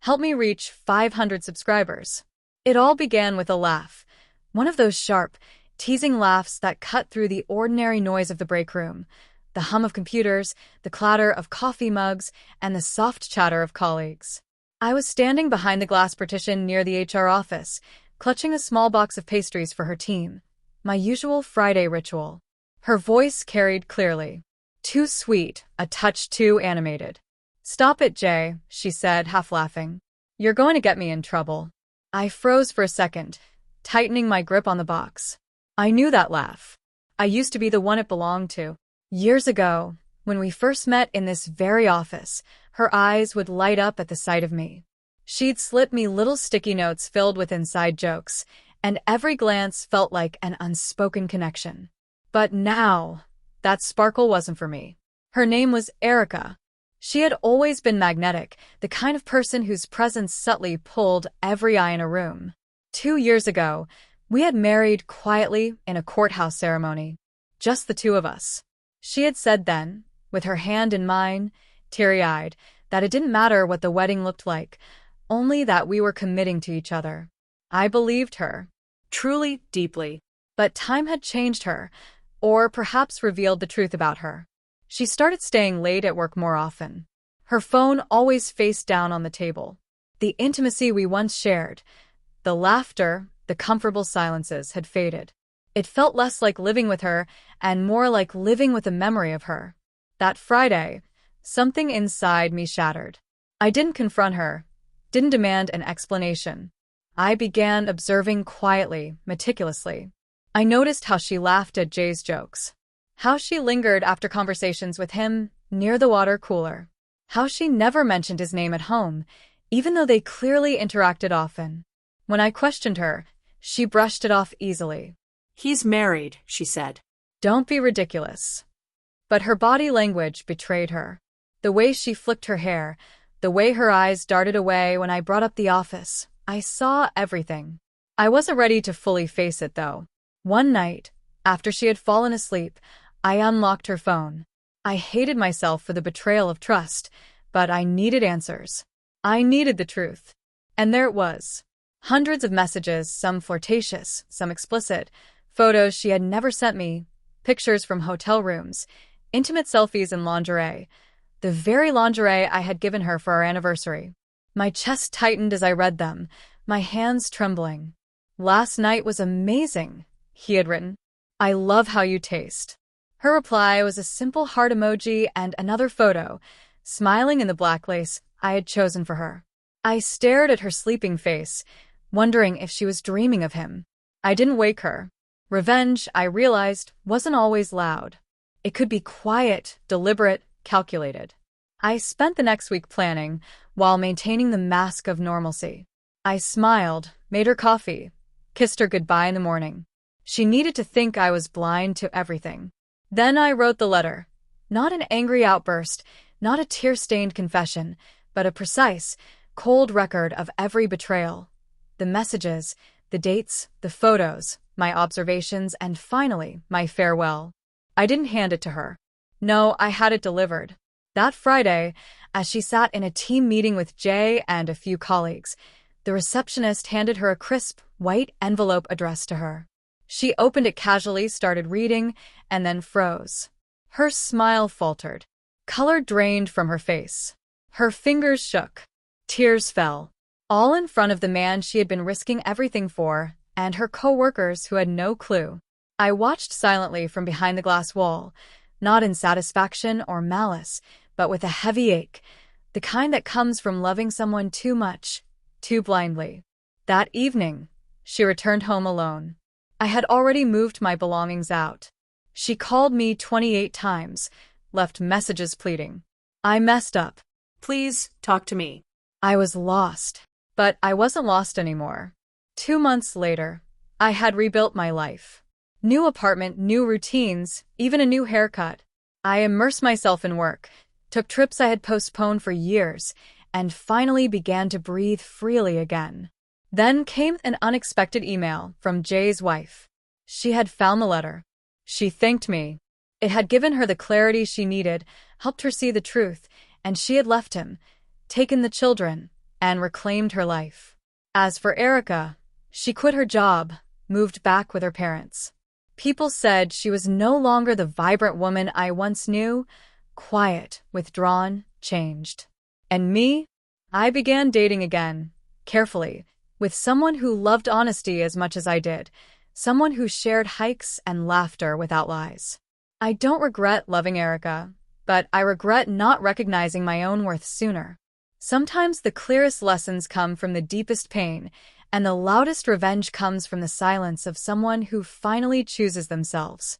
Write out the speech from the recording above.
Help me reach 500 subscribers. It all began with a laugh. One of those sharp, teasing laughs that cut through the ordinary noise of the break room. The hum of computers, the clatter of coffee mugs, and the soft chatter of colleagues. I was standing behind the glass partition near the HR office, clutching a small box of pastries for her team. My usual Friday ritual. Her voice carried clearly. Too sweet, a touch too animated. "Stop it, Jay," she said, half laughing. "You're going to get me in trouble." I froze for a second, tightening my grip on the box. I knew that laugh. I used to be the one it belonged to. Years ago, when we first met in this very office, her eyes would light up at the sight of me. She'd slip me little sticky notes filled with inside jokes, and every glance felt like an unspoken connection. But now, that sparkle wasn't for me. Her name was Erica. She had always been magnetic, the kind of person whose presence subtly pulled every eye in a room. 2 years ago, we had married quietly in a courthouse ceremony. Just the two of us. She had said then, with her hand in mine, teary-eyed, that it didn't matter what the wedding looked like, only that we were committing to each other. I believed her. Truly, deeply. But time had changed her, or perhaps revealed the truth about her. She started staying late at work more often. Her phone always faced down on the table. The intimacy we once shared, the laughter, the comfortable silences had faded. It felt less like living with her and more like living with a memory of her. That Friday, something inside me shattered. I didn't confront her, didn't demand an explanation. I began observing quietly, meticulously. I noticed how she laughed at Jay's jokes. How she lingered after conversations with him near the water cooler. How she never mentioned his name at home, even though they clearly interacted often. When I questioned her, she brushed it off easily. "He's married," she said. "Don't be ridiculous." But her body language betrayed her. The way she flicked her hair, the way her eyes darted away when I brought up the office. I saw everything. I wasn't ready to fully face it, though. One night, after she had fallen asleep, I unlocked her phone. I hated myself for the betrayal of trust, but I needed answers. I needed the truth. And there it was. Hundreds of messages, some flirtatious, some explicit, photos she had never sent me, pictures from hotel rooms, intimate selfies in lingerie, the very lingerie I had given her for our anniversary. My chest tightened as I read them, my hands trembling. "Last night was amazing," he had written. "I love how you taste." Her reply was a simple heart emoji and another photo, smiling in the black lace I had chosen for her. I stared at her sleeping face, wondering if she was dreaming of him. I didn't wake her. Revenge, I realized, wasn't always loud. It could be quiet, deliberate, calculated. I spent the next week planning, while maintaining the mask of normalcy. I smiled, made her coffee, kissed her goodbye in the morning. She needed to think I was blind to everything. Then I wrote the letter. Not an angry outburst, not a tear-stained confession, but a precise, cold record of every betrayal. The messages, the dates, the photos, my observations, and finally, my farewell. I didn't hand it to her. No, I had it delivered. That Friday, as she sat in a team meeting with Jay and a few colleagues, the receptionist handed her a crisp, white envelope addressed to her. She opened it casually, started reading, and then froze. Her smile faltered. Color drained from her face. Her fingers shook. Tears fell. All in front of the man she had been risking everything for, and her co-workers who had no clue. I watched silently from behind the glass wall, not in satisfaction or malice, but with a heavy ache, the kind that comes from loving someone too much, too blindly. That evening, she returned home alone. I had already moved my belongings out. She called me 28 times, left messages pleading. I messed up. "Please, talk to me." I was lost. But I wasn't lost anymore. 2 months later, I had rebuilt my life. New apartment, new routines, even a new haircut. I immersed myself in work, took trips I had postponed for years, and finally began to breathe freely again. Then came an unexpected email from Jay's wife. She had found the letter. She thanked me. It had given her the clarity she needed, helped her see the truth, and she had left him, taken the children, and reclaimed her life. As for Erica, she quit her job, moved back with her parents. People said she was no longer the vibrant woman I once knew, quiet, withdrawn, changed. And me? I began dating again, carefully, with someone who loved honesty as much as I did, someone who shared hikes and laughter without lies. I don't regret loving Erica, but I regret not recognizing my own worth sooner. Sometimes the clearest lessons come from the deepest pain, and the loudest revenge comes from the silence of someone who finally chooses themselves.